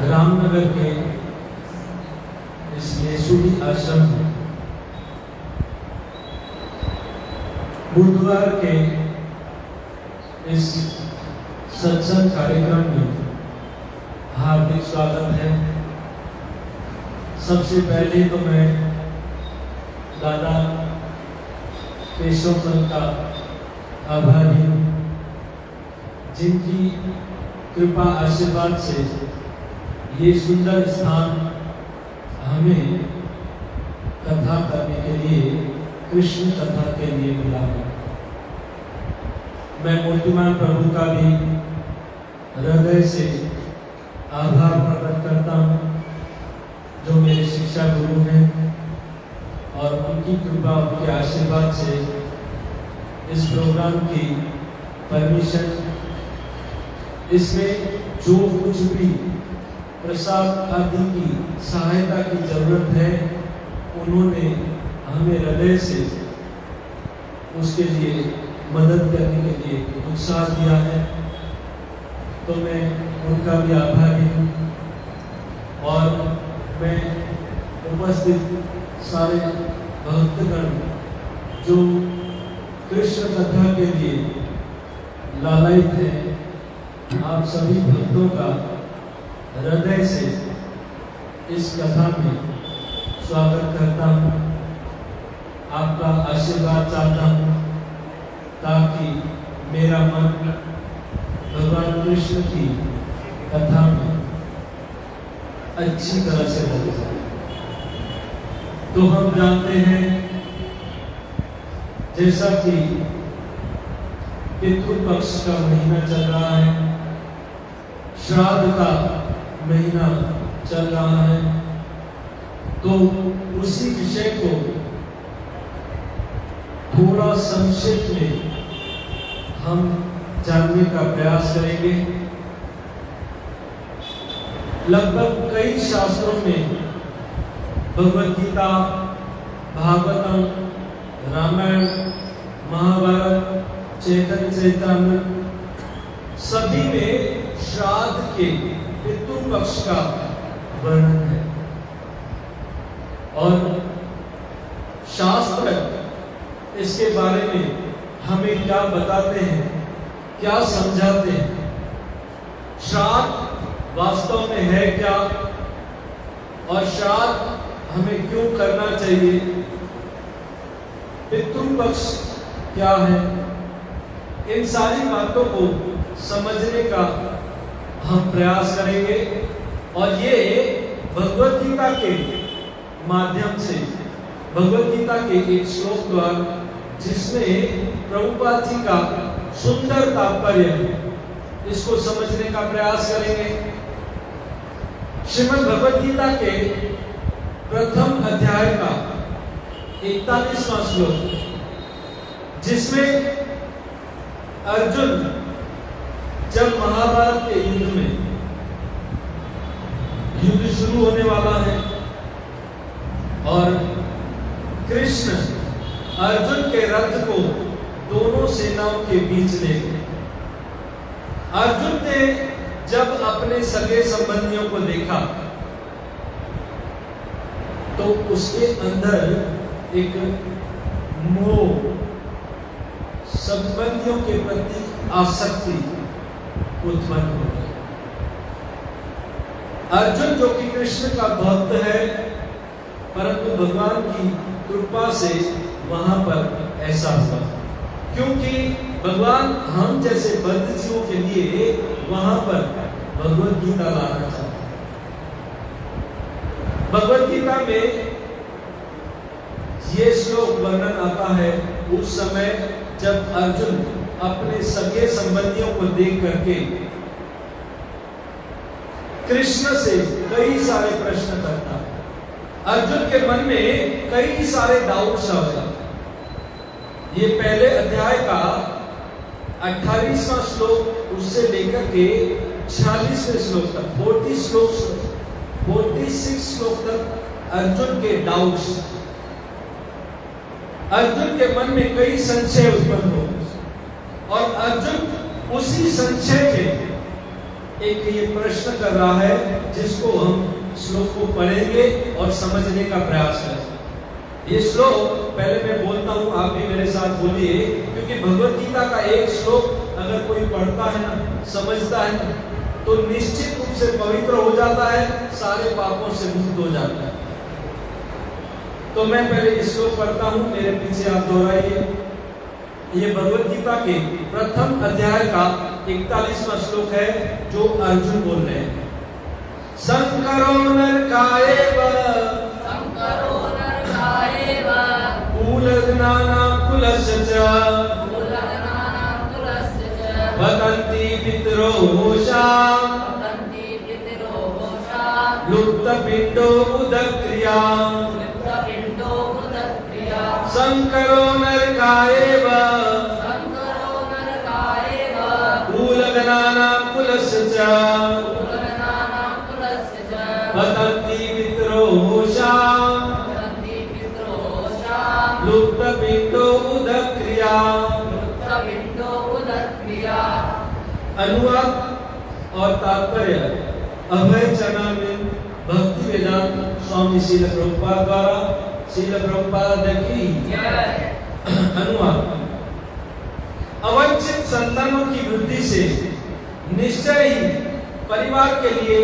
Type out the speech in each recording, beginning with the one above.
रामनगर के इस यशुदी आश्रम में बुधवार के इस सत्संग कार्यक्रम में हार्दिक स्वागत है। सबसे पहले तो मैं दादा केशव का आभारी हूँ, जिनकी कृपा आशीर्वाद से ये सुंदर स्थान हमें कथा करने के लिए, कृष्ण कथा के लिए मिला है। मैं मूर्तिमान प्रभु का भी हृदय से आभार प्रकट करता हूँ, जो मेरे शिक्षा गुरु हैं और उनकी कृपा, उनके आशीर्वाद से इस प्रोग्राम की परमिशन, इसमें जो कुछ भी प्रसाद आदि की सहायता की जरूरत है, उन्होंने हमें हृदय से उसके लिए मदद करने के लिए उत्साह दिया है। तो मैं उनका भी आभारी हूँ और मैं उपस्थित सारे भक्तगण जो कृष्ण कथा के लिए लालायित हैं, आप सभी भक्तों का हृदय से इस कथा में स्वागत करता हूँ। आपका आशीर्वाद चाहता हूँ ताकि मेरा मन भगवान कृष्ण की कथा में अच्छी तरह से लग जाए। तो हम जानते हैं, जैसा कि पितृ पक्ष का महीना चल रहा है, श्राद्ध का महीना चल रहा है, तो उसी विषय को थोड़ा संक्षेप में हम जानने का प्रयास करेंगे। लगभग कई शास्त्रों में भगवद गीता, भागवतम, रामायण, महाभारत, चैतन्य चरितामृत सभी में श्राद्ध के पितृ पक्ष का वर्णन है और शास्त्र इसके बारे में हमें क्या बताते हैं, क्या समझाते हैं, श्राद्ध वास्तव में है क्या और श्राद्ध हमें क्यों करना चाहिए, पितृ पक्ष क्या है, इन सारी बातों को समझने का हम प्रयास करेंगे। और ये भगवद गीता के माध्यम से, भगवद गीता के एक श्लोक द्वारा, जिसमें प्रभुपाद जी का सुंदर तात्पर्य है, इसको समझने का प्रयास करेंगे। श्रीमद् भगवद गीता के प्रथम अध्याय का 41वां श्लोक, जिसमें अर्जुन जब महाभारत के युद्ध में, युद्ध शुरू होने वाला है और कृष्ण अर्जुन के रथ को दोनों सेनाओं के बीच ले गए। अर्जुन ने जब अपने सगे संबंधियों को देखा तो उसके अंदर एक मोह, संबंधियों के प्रति आसक्ति उत्पन्न हो गई। अर्जुन जो कि कृष्ण का भक्त है, परंतु भगवान की कृपा से वहां पर ऐसा हुआ, क्योंकि भगवान हम जैसे बद्ध जीवों के लिए वहां पर भगवद गीता लाना चाहते हैं। भगवद गीता में ये श्लोक वर्णन आता है उस समय जब अर्जुन अपने सगे संबंधियों को देख करके कृष्ण से कई सारे प्रश्न करता है। अर्जुन के मन में कई सारे डाउट्स आ गए। ये पहले अध्याय का 28वां श्लोक उससे लेकर के 46वें श्लोक तक, 46 श्लोक तक अर्जुन के डाउट्स, अर्जुन के मन में कई संशय उत्पन्न हो और अर्जुन उसी संशय में एक ये प्रश्न कर रहा है जिसको हम श्लोक को पढ़ेंगे और समझने का प्रयास करेंगे। ये श्लोक पहले मैं बोलता हूँ, आप भी मेरे साथ बोलिए, क्योंकि भगवत गीता का एक श्लोक अगर कोई पढ़ता है ना, समझता है तो निश्चित रूप से पवित्र हो जाता है, सारे पापों से मुक्त हो जाता है। तो मैं पहले इस श्लोक पढ़ता हूँ, मेरे पीछे आप दोहराइए। ये भगवत गीता के प्रथम अध्याय का 41वां श्लोक है जो अर्जुन बोल रहे हैं। संकरो नरकायेव कूलज्ञाना कुलस्य च वदन्ति पितरो होशाम् लुप्तपिण्डो उदक्रिया संकरो नरकायेव कूलज्ञाना कुलस्य च वदन्ति पितरो होशाम् लुप्तपिण्डो उदक्रिया। अनुवाद और तात्पर्य अभय चरणामृत भक्ति वेदांत स्वामी श्रील प्रभुपाद द्वारा, श्रील प्रभुपाद की अनुवाद। अवंचित संतानों की वृद्धि से निश्चय ही परिवार के लिए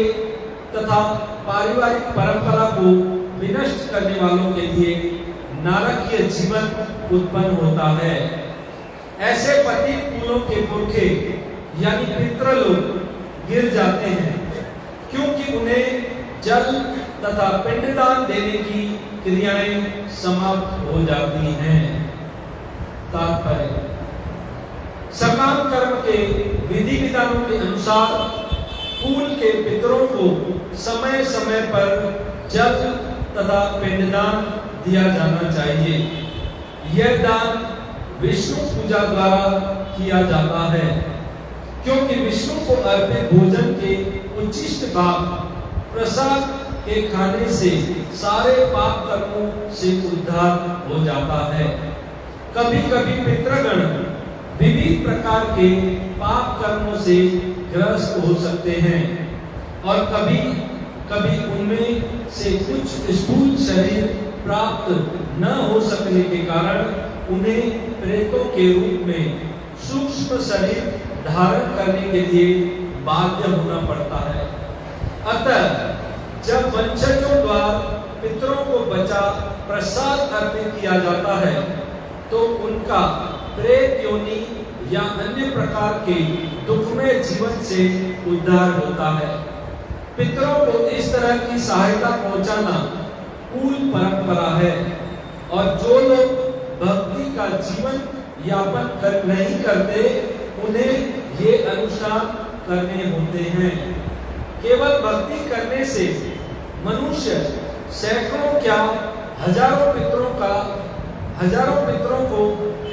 तथा पारिवारिक परंपरा को विनष्ट करने वालों के लिए नारकीय जीवन उत्पन्न होता है। ऐसे पति कुलों के पुरखे यानी पितृलोक गिर जाते हैं, क्योंकि उन्हें जल तथा पिंडदान देने की क्रियाएं समाप्त हो जाती हैं। तात्पर्य सकाम कर्म के विधि विधानों के अनुसार कुल के पितरों को समय समय पर जल तथा पिंडदान दिया जाना चाहिए। यह दान विष्णु पूजा द्वारा किया जाता है, क्योंकि विष्णु को अर्पित भोजन के उच्चिष्ट भाग प्रसाद के खाने से सारे पाप कर्मों से उद्धार हो जाता है। कभी कभी पितृगण विविध प्रकार के पाप कर्मों से ग्रस्त हो सकते हैं और कभी कभी उनमें से कुछ स्थूल शरीर प्राप्त न हो सकने के कारण उन्हें प्रेतों के रूप में सूक्ष्म शरीर धारण करने के लिए बाध्य होना पड़ता है। अतः जब वंशजों द्वारा पितरों को बचा प्रसाद अर्पित किया जाता है तो उनका प्रेत योनि या अन्य प्रकार के दुखमय जीवन से उद्धार होता है। पितरों को इस तरह की सहायता पहुंचाना कुल परंपरा है, और जो लोग भक्ति का जीवन यापन नहीं करते उन्हें ये अनुष्ठान करने होते हैं। केवल भक्ति करने से मनुष्य सैकड़ों क्या हजारों पितरों को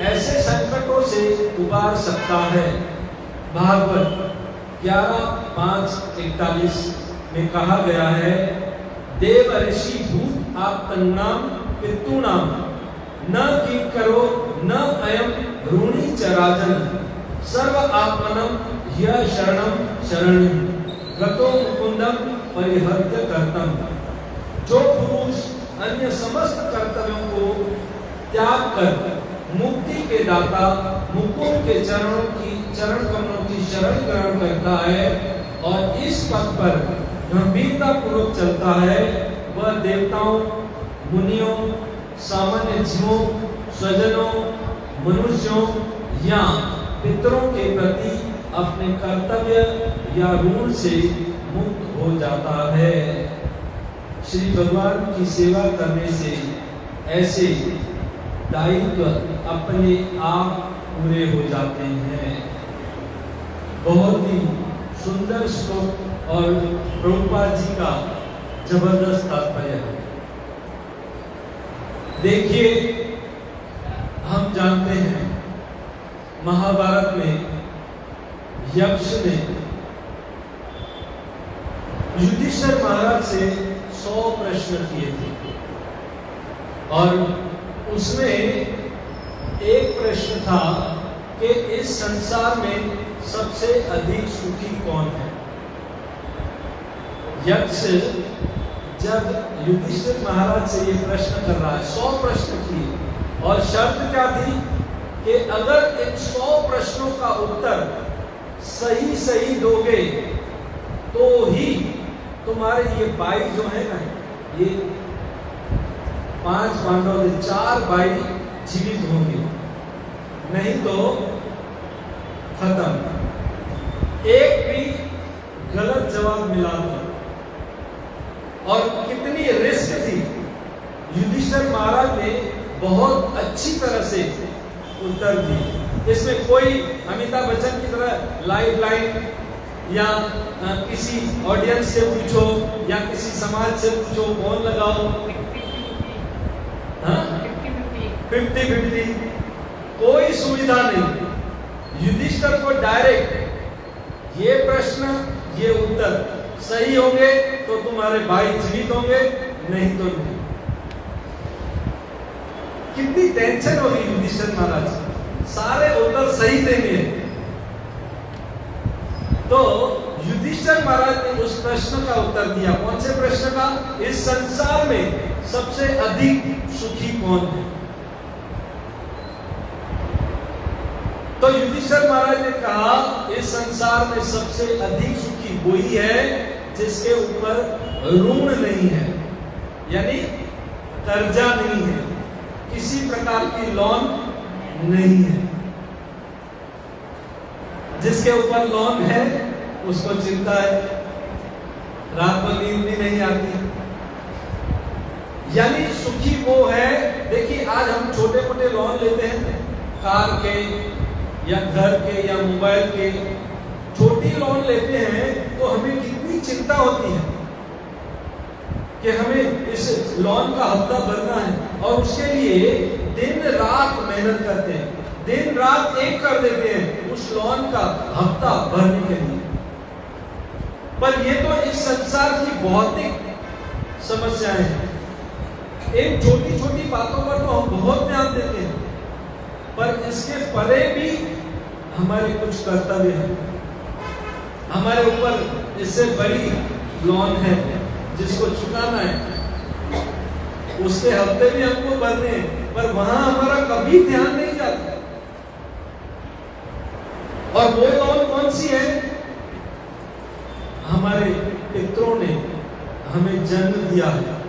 ऐसे संकटों से उबार सकता है। भागवत 11:5-41 में कहा गया है, देव ऋषि भूत आप्तनाम पितॄणाम न किंकरो न अयम ऋणी च राजन सर्व आत्मनम यह शरणम शरणं गतो मुकुंदम परिहर्त्य कर्तम। जो पुरुष अन्य समस्त कर्तव्यों को त्याग कर मुक्ति के दाता मुकुंद के चरण कमलों की शरण ग्रहण करता है और इस पथ पर गंभीरता पूर्वक चलता है, वह देवताओं, मुनियों, सामान्य जीवों, स्वजनों, मनुष्यों या पितरों के प्रति अपने कर्तव्य या ऋण से मुक्त हो जाता है। श्री भगवान की सेवा करने से ऐसे दायित्व अपने आप पूरे हो जाते हैं। बहुत ही सुंदर श्लोक और प्रभुपाद जी का जबरदस्त तात्पर्य है। देखिए, हम जानते हैं महाभारत में यक्ष ने युधिष्ठिर महाराज से 100 प्रश्न किए थे और उसमें एक प्रश्न था कि इस संसार में सबसे अधिक सुखी कौन है। यक्ष जब युधिष्ठिर महाराज से ये प्रश्न कर रहा है, 100 प्रश्न किए और शर्त क्या थी कि अगर इन 100 प्रश्नों का उत्तर सही सही दोगे तो ही तुम्हारे ये भाई जो है ना, ये 5 पांडव के 4 भाई जीवित होंगे, नहीं तो खत्म। एक भी गलत जवाब मिला था। और कितनी रिस्क थी, युधिष्ठिर महाराज ने बहुत अच्छी तरह से उत्तर दिए। इसमें कोई अमिताभ बच्चन की तरह लाइव लाइन या किसी ऑडियंस से पूछो या किसी समाज से पूछो, फोन लगाओ, 50-50 कोई सुविधा नहीं। युधिष्ठिर को डायरेक्ट ये प्रश्न ये उत्तर सही होंगे तो तुम्हारे भाई जीवित होंगे, नहीं तो नहीं। कितनी टेंशन होगी युधिष्ठिर महाराज, सारे उत्तर सही देंगे। तो युधिष्ठिर महाराज ने उस प्रश्न का उत्तर दिया। कौन से प्रश्न का? इस संसार में सबसे अधिक सुखी कौन है? तो युधिष्ठिर महाराज ने कहा इस संसार में सबसे अधिक सुखी वही है जिसके ऊपर ऋण नहीं है, यानी कर्जा नहीं है, किसी प्रकार की लोन नहीं है। जिसके ऊपर लोन है उसको चिंता है, रात को नींद भी नहीं आती। यानी सुखी वो है। देखिए आज हम छोटे मोटे लोन लेते हैं, कार के या घर के या मोबाइल के, छोटी लोन लेते हैं तो हमें कितनी चिंता होती है कि हमें इस लोन का हफ्ता भरना है और उसके लिए दिन रात मेहनत करते हैं, दिन रात एक कर देते हैं उस लोन का हफ्ता भरने के लिए। पर ये तो इस संसार की भौतिक समस्याएं हैं। इन छोटी छोटी बातों पर तो हम बहुत ध्यान देते हैं, पर इसके परे भी हमारे कुछ कर्तव्य हैं। हमारे ऊपर इससे बड़ी लोन है जिसको चुकाना है, उसके हफ्ते भी हमको भरने हैं, पर वहां हमारा कभी ध्यान नहीं जाता। और वो लोन कौन सी है? हमारे पितरों ने हमें जन्म दिया है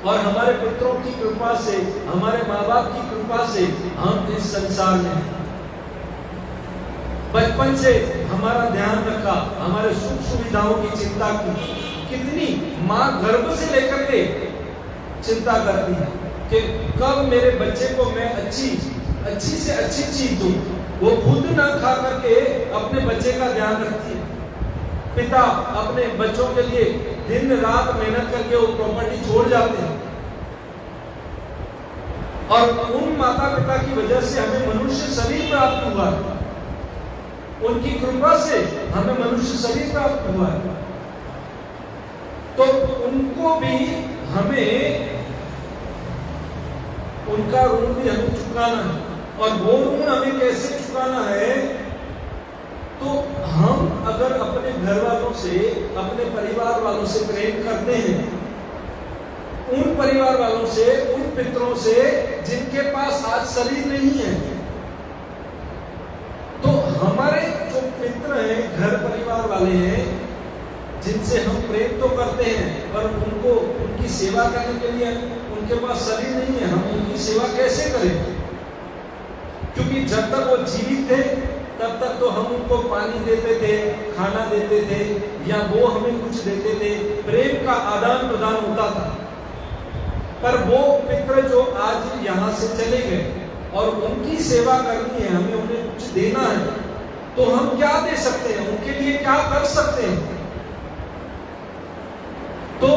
और हमारे पितरों की कृपा से, हमारे माँ बाप की कृपा से हम इस संसार में हैं। बचपन से हमारा ध्यान रखा, हमारे सुख सुविधाओं की चिंता की। कितनी माँ गर्भ से लेकर के चिंता करती है कि कब मेरे बच्चे को मैं अच्छी से अच्छी चीज दूं। वो खुद ना खा करके अपने बच्चे का ध्यान रखती है। पिता अपने बच्चों के लिए दिन रात मेहनत करके वो प्रॉपर्टी छोड़ जाते हैं और उन माता पिता की वजह से हमें मनुष्य शरीर प्राप्त हुआ है। उनकी कृपा से हमें मनुष्य शरीर प्राप्त हुआ है। तो उनको भी हमें, उनका ऋण भी हमें चुकाना है। और वो ऋण हमें कैसे चुकाना है? तो हम अगर अपने घर वालों से, अपने परिवार वालों से प्रेम करते हैं, उन परिवार वालों से, उन पितरों से जिनके पास आज शरीर नहीं है, तो हमारे जो पितर हैं, घर परिवार वाले हैं, जिनसे हम प्रेम तो करते हैं पर उनको, उनकी सेवा करने के लिए उनके पास शरीर नहीं है, हम उनकी सेवा कैसे करें? क्योंकि जब तक वो जीवित थे तब तक तो हम उनको पानी देते थे, खाना देते थे, या वो हमें कुछ देते थे, प्रेम का आदान प्रदान होता था। पर वो पितर जो आज यहाँ से चले गए और उनकी सेवा करनी है, हमें उन्हें कुछ देना है, तो हम क्या दे सकते हैं? उनके लिए क्या कर सकते हैं? तो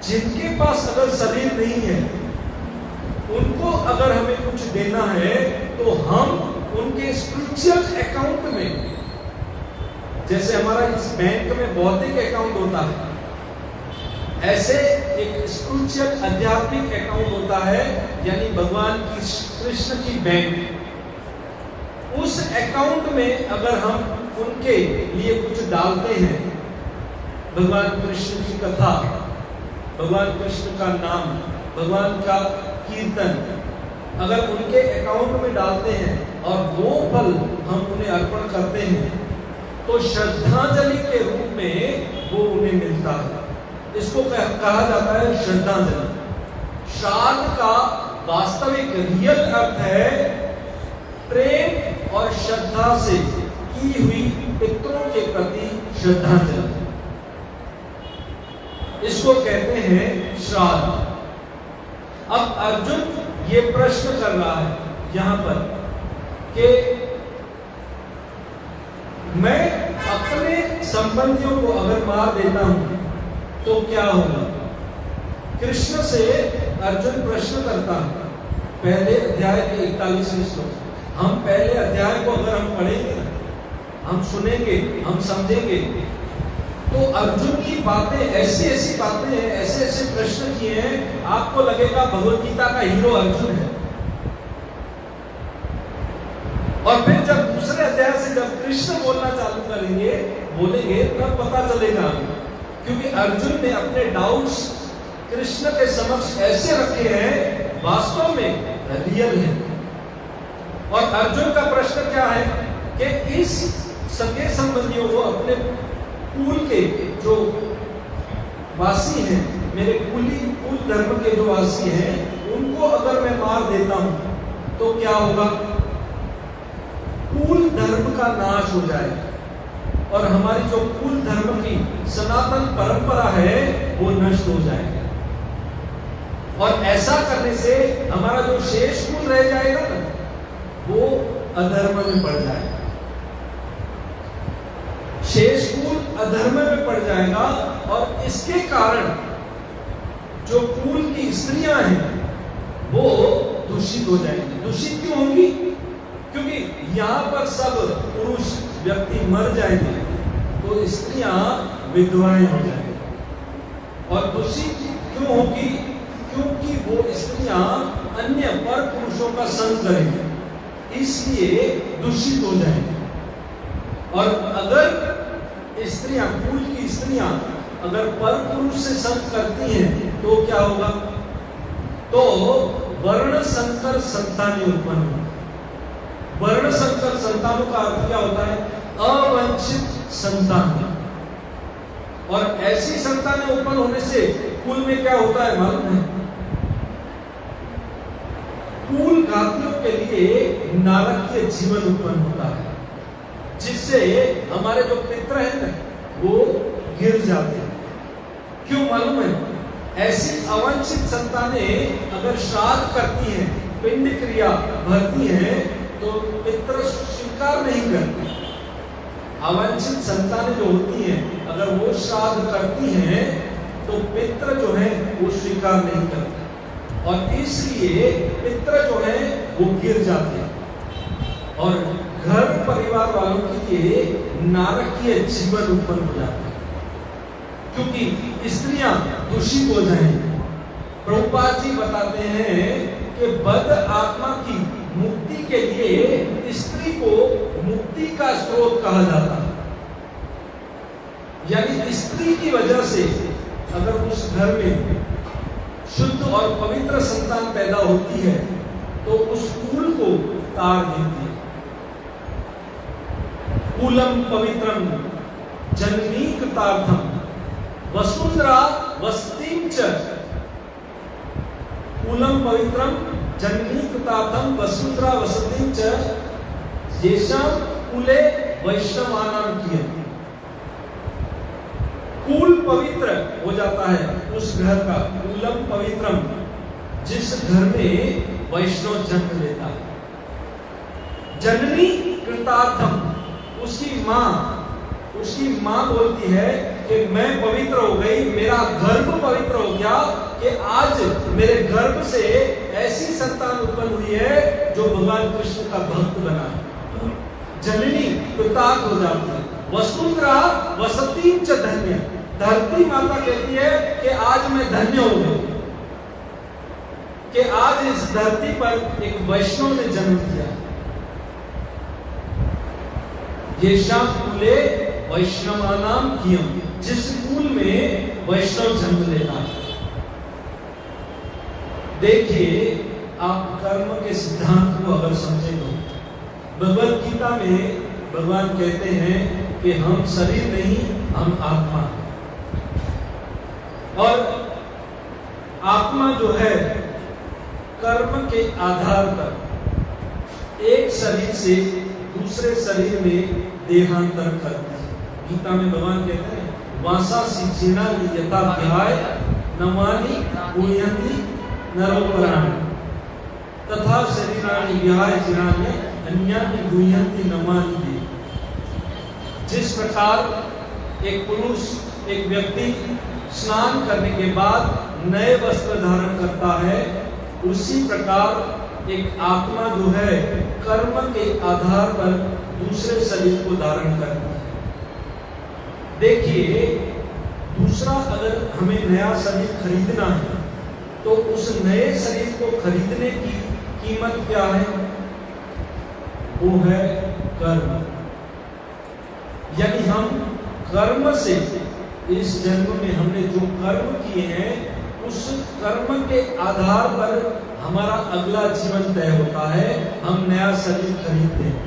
जिनके पास अगर शरीर नहीं है, उनको अगर हमें कुछ देना है तो हम उनके स्पिरिचुअल अकाउंट में, जैसे हमारा इस बैंक में भौतिक अकाउंट होता है, ऐसे एक स्पिरिचुअल आध्यात्मिक अकाउंट होता है, यानी भगवान की, कृष्ण की बैंक। उस अकाउंट में अगर हम उनके लिए कुछ डालते हैं भगवान कृष्ण की कथा, भगवान कृष्ण का नाम, भगवान का कीर्तन अगर उनके अकाउंट में डालते हैं और वो फल हम उन्हें अर्पण करते हैं तो श्रद्धांजलि के रूप में वो उन्हें मिलता है। इसको कहा जाता है श्रद्धांजलि। श्राद्ध का वास्तविक रियल अर्थ है प्रेम और श्रद्धा से की हुई पितरों के प्रति श्रद्धांजलि। इसको कहते हैं श्राद्ध। अब अर्जुन ये प्रश्न कर रहा है यहां पर कि मैं अपने संबंधियों को अगर मार देता हूं तो क्या होगा? कृष्ण से अर्जुन प्रश्न करता है पहले अध्याय के 41वें श्लोक। हम पहले अध्याय को अगर हम पढ़ेंगे ना, हम सुनेंगे, हम समझेंगे तो अर्जुन की बातें ऐसी ऐसी बातें हैं, ऐसे ऐसे प्रश्न किए हैं, आपको लगेगा भगवत गीता का हीरो अर्जुन है। और फिर जब दूसरे अध्याय से जब कृष्ण बोलना चालू बोलेंगे तब पता चलेगा, क्योंकि अर्जुन ने अपने डाउट्स कृष्ण के समक्ष ऐसे रखे हैं वास्तव में रियल है। और अर्जुन का प्रश्न क्या है कि इस सगे संबंधियों को अपने कुल के जो वासी हैं, मेरे कुल धर्म के जो वासी हैं, उनको अगर मैं मार देता हूं तो क्या होगा? कुल धर्म का नाश हो जाएगा और हमारी जो कुल धर्म की सनातन परंपरा है वो नष्ट हो जाएगा। और ऐसा करने से हमारा जो शेष कुल रह जाएगा ना, वो अधर्म में पड़ जाएगा। शेष कुल अधर्म में पड़ जाएगा और इसके कारण जो कुल की स्त्रियां हैं वो दूषित हो जाएंगी। दूषित क्यों होंगी? क्योंकि यहां पर सब पुरुष व्यक्ति मर जाएंगे तो स्त्रियां विधवाएं हो जाएंगी। और दूषित क्यों होगी? क्योंकि वो स्त्रियां अन्य पर पुरुषों का संग करेंगी, इसलिए दूषित हो जाएंगी। और अगर स्त्रियां, कुल की स्त्रियां अगर पर पुरुष से संग करती हैं तो क्या होगा? तो वर्ण संकर संतानें उत्पन्न होंगी। वर्ण संकर संतानों का अर्थ क्या होता है? अवंचित संतान। और ऐसी संतानें उत्पन्न होने से कुल में क्या होता है मालूम है? कुल घातियों के लिए नारकीय जीवन उत्पन्न होता है, जिससे हमारे जो पितर हैं ना वो गिर जाते हैं। क्यों मालूम है? ऐसी अवांछित संतानें अगर श्राद्ध करती हैं, पिंड क्रिया भरती हैं, तो पितर स्वीकार नहीं करती। अवांछित संतानें जो होती हैं अगर वो श्राद्ध करती हैं तो पितर जो है वो स्वीकार नहीं करते और इसलिए पितर जो है वो गिर जाते हैं और घर परिवार वालों के लिए नारकीय जीवन उत्पन्न हो जाता है, क्योंकि स्त्रियां दूषित हो जाएंगी। प्रभुपाद जी बताते हैं कि बद आत्मा की मुक्ति के लिए स्त्री को मुक्ति का स्रोत कहा जाता है। यानी स्त्री की वजह से अगर उस घर में शुद्ध और पवित्र संतान पैदा होती है तो उस कुल को तार देती है। कुलम पवित्रम जन्मीकतार्थम वसुंधरा वसतिं च। कुलम पवित्रम जन्मीकतार्थम वसुंधरा वसतिं च येषां कुले वैष्णवानां कियते। कुल पवित्र हो जाता है उस घर का, कुलम पवित्रम, जिस घर में वैष्णव जन्म लेता है। जननी कृतार्थम, उसकी माँ बोलती है कि मैं पवित्र हो गई, मेरा गर्भ पवित्र हो गया कि आज मेरे गर्भ से ऐसी संतान उत्पन्न हुई है जो भगवान कृष्ण का भक्त बना है। जननी कृतार्थ हो जाती है। वसुंधरा वसतिं च धन्य, धरती माता कहती है कि आज मैं धन्य हो गई कि आज इस धरती पर एक वैष्णव ने जन्म दिया। ये शाम कुले वैष्णवानाम कियम, जिस कुल में वैष्णव जन्म लेता है। देखिए, आप कर्म के सिद्धांत को अगर समझे तो भगवत गीता में भगवान कहते हैं कि हम शरीर नहीं, हम आत्मा। और आत्मा जो है कर्म के आधार पर एक शरीर से दूसरे शरीर में देहांतर करती है। गीता में भगवान कहते हैं वासा शिक्षिणा यथा ध्याय नमानि गुह्यन्ति नरोपराणि तथा शरीराणि विहाय जीर्णानि अन्यानि गुह्यन्ति नमानि। जिस प्रकार एक पुरुष, एक व्यक्ति स्नान करने के बाद नए वस्त्र धारण करता है, उसी प्रकार एक आत्मा जो है कर्म के आधार पर दूसरे शरीर को धारण करती है। देखिए, दूसरा अगर हमें नया शरीर खरीदना है तो उस नए शरीर को खरीदने की कीमत क्या है? वो है कर्म। यानी हम कर्म से, इस जन्म में हमने जो कर्म किए हैं उस कर्म के आधार पर हमारा अगला जीवन तय होता है। हम नया शरीर खरीदते हैं।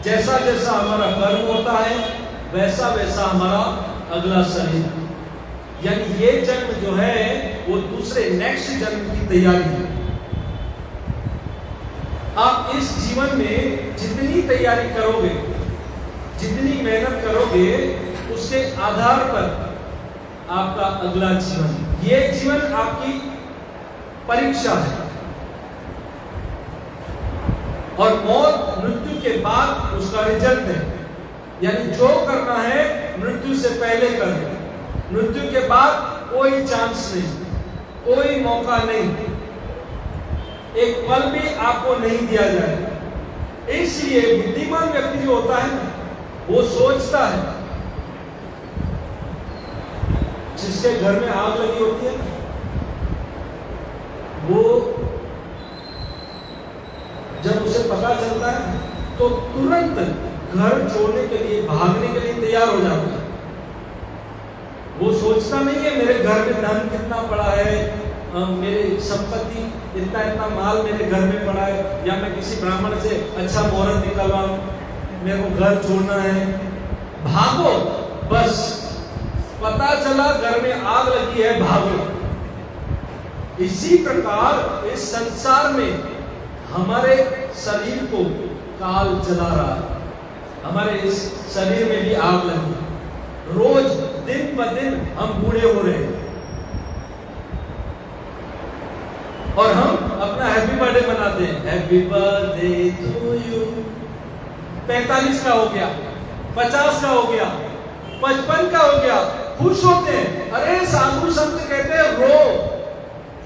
जैसा जैसा हमारा कर्म होता है वैसा वैसा हमारा अगला शरीर। यानी ये जन्म जो है वो दूसरे नेक्स्ट जन्म की तैयारी है। आप इस जीवन में जितनी तैयारी करोगे, जितनी मेहनत करोगे, उसके आधार पर आपका अगला जीवन, ये जीवन आपकी परीक्षा है। और मौत, मृत्यु के बाद उसका रिजल्ट है। यानी जो करना है मृत्यु से पहले करो, मृत्यु के बाद कोई चांस नहीं, कोई मौका नहीं, एक पल भी आपको नहीं दिया जाए। इसलिए बुद्धिमान व्यक्ति जो होता है ना, वो सोचता है, जिसके घर में आग लगी होती है वो जब उसे पता चलता है तो तुरंत घर छोड़ने के लिए, भागने के लिए तैयार हो जाता है। वो सोचता नहीं है मेरे घर में धन कितना पड़ा है, मेरे संपत्ति इतना इतना माल मेरे घर में पड़ा है, या मैं किसी ब्राह्मण से अच्छा मुहूर्त निकलवाऊं, मेरे को घर छोड़ना है। भागो, बस पता चला घर में आग लगी है, भागो। इसी प्रकार इस संसार में हमारे शरीर को काल जला रहा है। हमारे इस शरीर में भी आग लगी, रोज दिन ब दिन हम बूढ़े हो रहे हैं। और हम अपना हैप्पी बर्थडे मनाते हैं, हैप्पी बर्थडे टू यू। 45 का हो गया, 50 का हो गया, 55 का हो गया, खुश होते हैं। अरे साधु संत कहते हैं रो,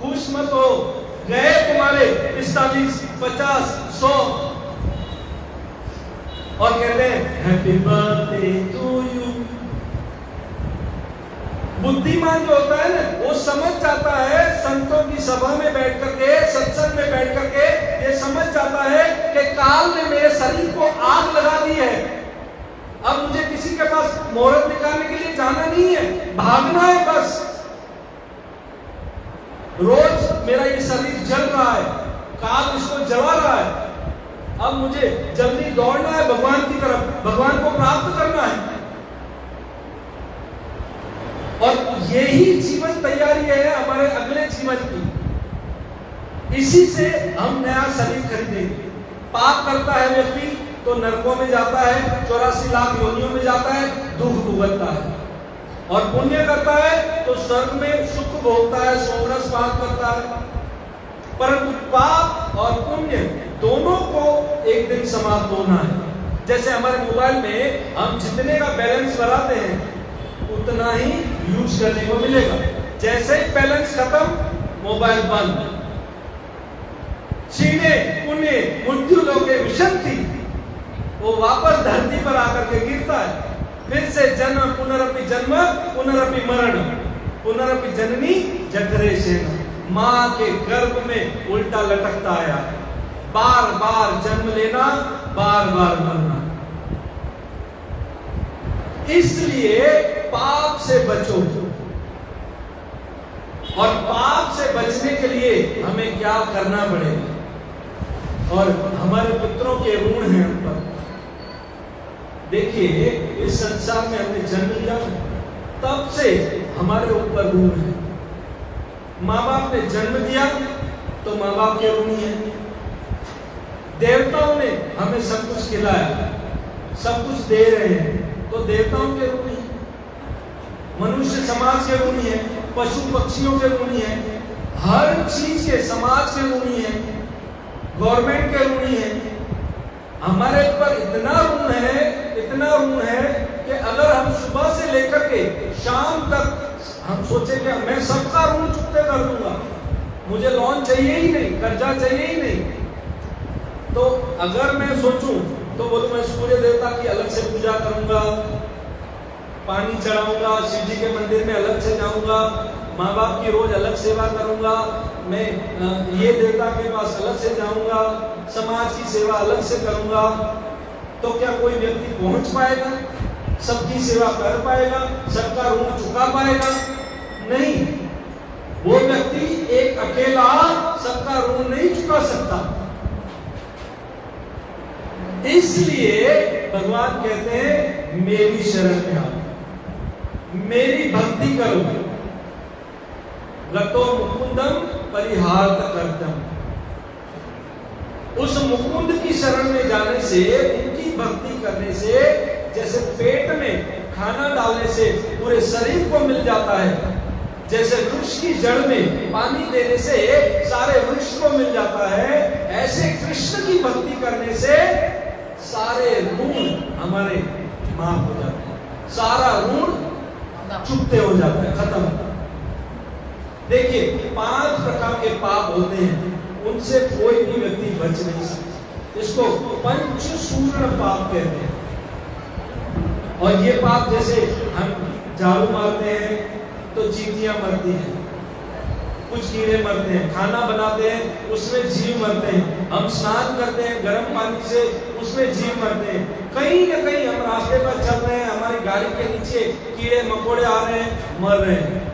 खुश मत हो, गए तुम्हारे 45, 50, 100, और कहते हैं हैप्पी बर्थडे टू यू। बुद्धिमान जो होता है ना, वो समझ जाता है, संतों की सभा में बैठ करके, सत्संग में बैठ करके ये समझ जाता है कि काल ने मेरे शरीर को आग लगा दी है। अब मुझे किसी के पास मुहूर्त निकालने के लिए जाना नहीं है, भागना है बस। रोज मेरा ये शरीर जल रहा है, काल इसको जला रहा है। अब मुझे जल्दी दौड़ना है भगवान की तरफ, भगवान को प्राप्त करना है। और यही जीवन तैयारी है हमारे अगले जीवन की। इसी से हम नया शरीर खरीदेंगे। पाप करता है व्यक्ति तो नरकों में जाता है, 84 लाख योनियों में जाता है, दुख भुगतता है। और पुण्य करता है तो स्वर्ग में सुख भोगता है, सोमरस पान करता है। परंतु पाप और पुण्य दोनों को एक दिन समाप्त होना है। जैसे हमारे मोबाइल में हम जितने का बैलेंस भराते हैं उतना ही यूज करने को मिलेगा। जैसे ही बैलेंस खत्म, मोबाइल बंद। क्षीणे पुण्य मृत्यु लोके विशन्ति, वो वापस धरती पर आकर के गिरता है। फिर से जन्म, पुनरपि जन्म, पुनरपि मरण, पुनरपि जननी जठरे सेन। माँ के गर्भ में उल्टा लटकता आया, बार बार जन्म लेना, बार बार मरना। इसलिए पाप से बचो। और पाप से बचने के लिए हमें क्या करना पड़ेगा? और हमारे पितरों के ऋण हैं हम पर। देखिए, इस संसार में हमने जन्म लिया, तब से हमारे ऊपर ऋण है। माँ बाप ने जन्म दिया तो माँ बाप के ऋणी है। देवताओं ने हमें सब कुछ खिलाया, सब कुछ दे रहे हैं, तो देवताओं के ऋणी है। मनुष्य समाज के ऋणी है, पशु पक्षियों के ऋणी है, हर चीज के समाज के ऋणी है, गवर्नमेंट के ऋणी है। हमारे ऊपर इतना ऋण है कि अगर हम सुबह से लेकर के शाम तक हम सोचे कि मैं सबका ऋण चुकते कर दूंगा, मुझे लोन चाहिए ही नहीं, कर्जा चाहिए ही नहीं, तो अगर मैं सोचूं तो बोलूं मैं सूर्य देवता की अलग से पूजा करूंगा, पानी चढ़ाऊंगा, शिव जी के मंदिर में अलग से जाऊंगा, माँ बाप की रोज अलग सेवा करूंगा, मैं ये देवता के पास अलग से जाऊंगा, समाज की सेवा अलग से करूंगा, तो क्या कोई व्यक्ति पहुंच पाएगा? सबकी सेवा कर पाएगा? सबका ऋण चुका पाएगा? नहीं, वो व्यक्ति एक अकेला सबका ऋण नहीं चुका सकता। इसलिए भगवान कहते हैं मेरी शरण में आओ, मेरी भक्ति करो। गतो मुकुंदम परिहार्थ कर्तम। उस मुकुंद की शरण में जाने से, उनकी भक्ति करने से, जैसे पेट में खाना डालने से पूरे शरीर को मिल जाता है, जैसे वृक्ष की जड़ में पानी देने से सारे वृक्ष को मिल जाता है, ऐसे कृष्ण की भक्ति करने से सारे ऋण हमारे माफ हो जाते हैं, सारा ऋण चुकते हो जाता है, खत्म। देखिए, 5 प्रकार के पाप होते हैं, उनसे कोई भी व्यक्ति बच नहीं सकता। इसको पंचसूर्ण पाप कहते हैं। और ये पाप, जैसे हम झाड़ू मारते हैं तो चींटियां मरती हैं, कुछ कीड़े मरते हैं, खाना बनाते हैं उसमें जीव मरते हैं, हम स्नान करते हैं गर्म पानी से उसमें जीव मरते हैं, कहीं ना कहीं हम रास्ते पर चल रहे हैं, हमारी गाड़ी के नीचे कीड़े मकोड़े आ रहे हैं, मर रहे हैं।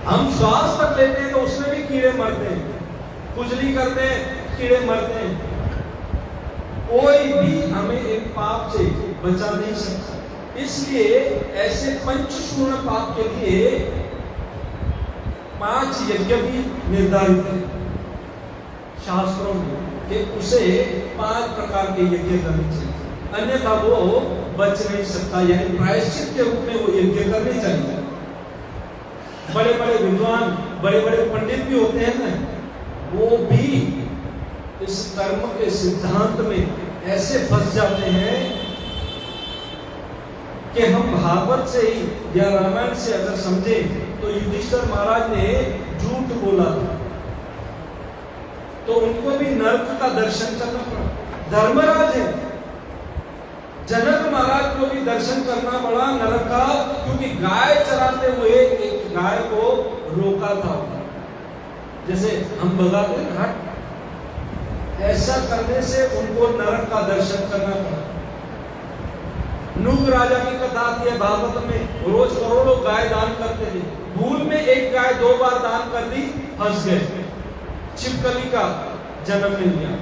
हम श्वास तक लेते हैं तो उसमें भी कीड़े मरते हैं, खुजली करते हैं कीड़े मरते हैं। कोई भी हमें एक पाप से बचा नहीं सकता। इसलिए ऐसे पंचसूर्ण पाप के लिए 5 यज्ञ भी निर्धारित है शास्त्रों में, कि उसे 5 प्रकार के यज्ञ करने चाहिए, अन्यथा वो बच नहीं सकता। यानी प्रायश्चित के रूप में वो यज्ञ करने चाहिए। बड़े बड़े विद्वान, बड़े बड़े पंडित भी होते हैं ना, वो भी इस कर्म के सिद्धांत में ऐसे फंस जाते हैं कि हम भागवत से ही या रामायण से अगर समझे तो युधिष्ठिर महाराज ने झूठ बोला था, तो उनको भी नरक का दर्शन करना पड़ा। धर्मराज है, जनक महाराज को भी दर्शन करना पड़ा नरक का, क्योंकि गाय चराते हुए एक गाय को रोका था, जैसे हम भगाते हैं हट, ऐसा करने से उनको नरक का दर्शन करना पड़ा। नूह राजा की कथा आती है भागवत में, रोज करोड़ों गाय दान करते थे, भूल में एक गाय 2 बार दान कर दी, फंस गए, छिपकली का जन्म मिल गया।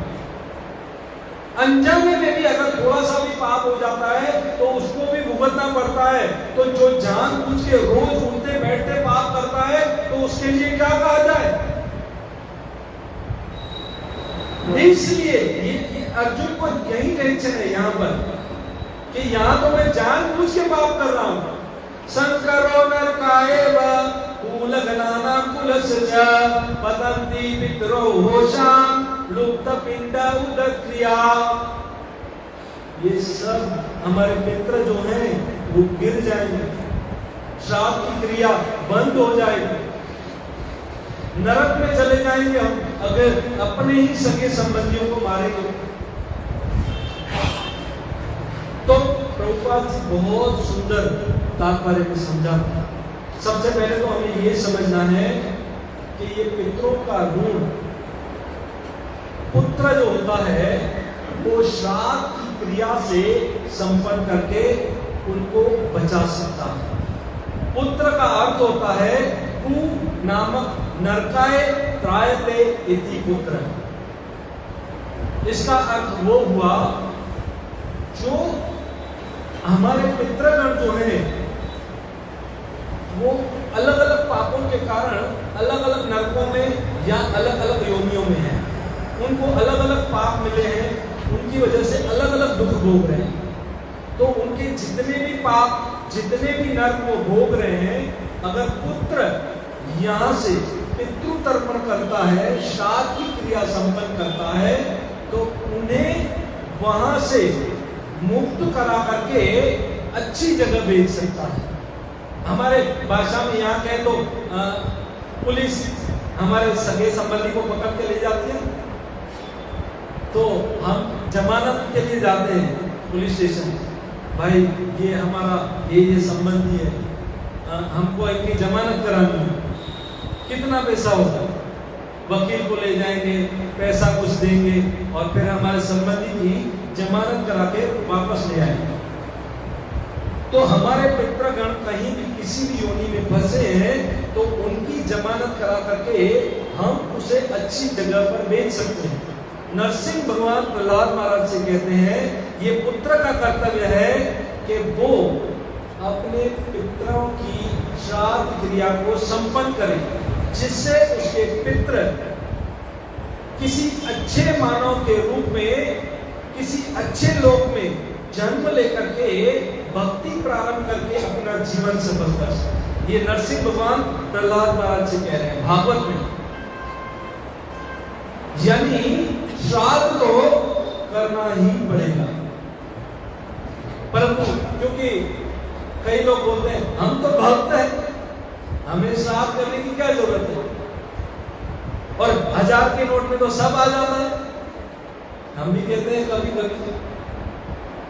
अनजाने में भी अगर थोड़ा सा भी पाप हो जाता है तो उसको भी भुगतना पड़ता है। तो जो जानबूझ के रोज उठते बैठते पाप करता है तो उसके लिए क्या कहा जाए? इसलिए ये अर्जुन को यही टेंशन है यहाँ पर, कि यहाँ तो मैं जानबूझ के पाप कर रहा हूँ। संकरो नरकाएव कूलघनाना कुलस्य पतन्ति पितरो होशाम लुप्त पिंड उदक्रिया। ये सब हमारे पितर जो हैं वो गिर जाएंगे, श्राप की क्रिया बंद हो जाएगी, नरक में चले जाएंगे हम अगर अपने ही सगे संबंधियों को मारेंगे। तो प्रभुपाद जी बहुत सुंदर तात्पर्य में समझा। सबसे पहले तो हमें ये समझना है कि ये पितरों का ऋण, पुत्र जो होता है वो श्राद्ध की क्रिया से संपन्न करके उनको बचा सकता है। पुत्र का अर्थ होता है कु नामक नरकाय त्रायते इति पुत्र। इसका अर्थ वो हुआ जो हमारे पितृगण जो है वो अलग अलग पापों के कारण अलग अलग नरकों में या अलग अलग योनियों में हैं। उनको अलग अलग पाप मिले हैं, उनकी वजह से अलग अलग दुख भोग रहे हैं। तो उनके जितने भी पाप, जितने भी नर्क वो भोग रहे हैं, अगर पुत्र यहाँ से पितृ तर्पण करता है, श्राद्ध की क्रिया संपन्न करता है, तो उन्हें वहां से मुक्त करा करके अच्छी जगह भेज सकता है। हमारे भाषा में यहाँ कहे तो पुलिस हमारे सगे संबंधी को पकड़ के ले जाती है, तो हम जमानत के लिए जाते हैं पुलिस स्टेशन। भाई ये हमारा ये संबंधी है, हमको इनकी जमानत करानी है। कितना पैसा होगा? वकील को ले जाएंगे, पैसा कुछ देंगे और फिर हमारे संबंधी की जमानत करा के वापस ले आएंगे। तो हमारे पितृगण कहीं भी किसी भी योनि में फंसे हैं तो उनकी जमानत करा करके हम उसे अच्छी जगह पर भेज सकते हैं। नरसिंह भगवान प्रहलाद महाराज से कहते हैं ये पुत्र का कर्तव्य है कि वो अपने पितरों की श्राद्ध क्रिया को संपन्न करे, जिससे उसके पितृ किसी अच्छे मानव के रूप में किसी अच्छे लोक में जन्म लेकर के भक्ति प्रारंभ करके अपना जीवन सफल कर सके। ये नरसिंह भगवान प्रहलाद महाराज से कह रहे हैं भागवत में। यानी श्राद्ध तो करना ही पड़ेगा, परंतु क्योंकि कई लोग बोलते हैं हम तो भक्त हैं, हमें श्राद्ध करने की क्या जरूरत है, और 1000 के नोट में तो सब आ जाता है। हम भी कहते हैं कभी कभी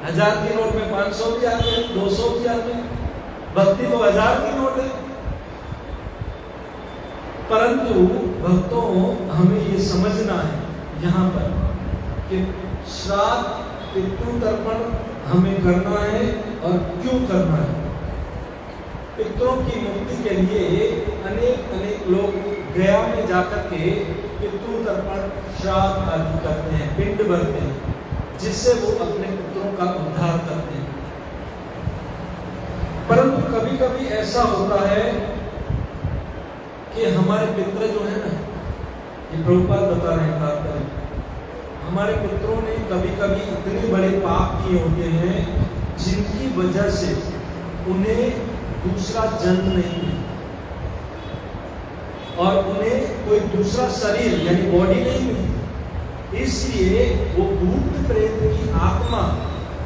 1000 के नोट में 500 भी आ गए, 200 भी आ गए, भक्ति तो 1000 की नोट है। परंतु भक्तों हमें ये समझना है यहाँ पर कि श्राद्ध पितृ तर्पण हमें करना है और क्यों करना है। पितरों की मुक्ति के लिए अनेक लोग गया में जाकर के पितृ तर्पण श्राद्ध आदि करते हैं, पिंड भरते हैं, जिससे वो अपने पितरों का उद्धार करते हैं। परंतु कभी कभी ऐसा होता है कि हमारे पितर जो है ना, ये प्रभुपाद बता रहे हैं, हमारे पितरों ने कभी कभी इतने बड़े पाप किए होते हैं जिनकी वजह से उन्हें दूसरा जन्म नहीं मिला और उन्हें कोई दूसरा शरीर यानी बॉडी नहीं मिली। इसलिए वो भूत प्रेत की आत्मा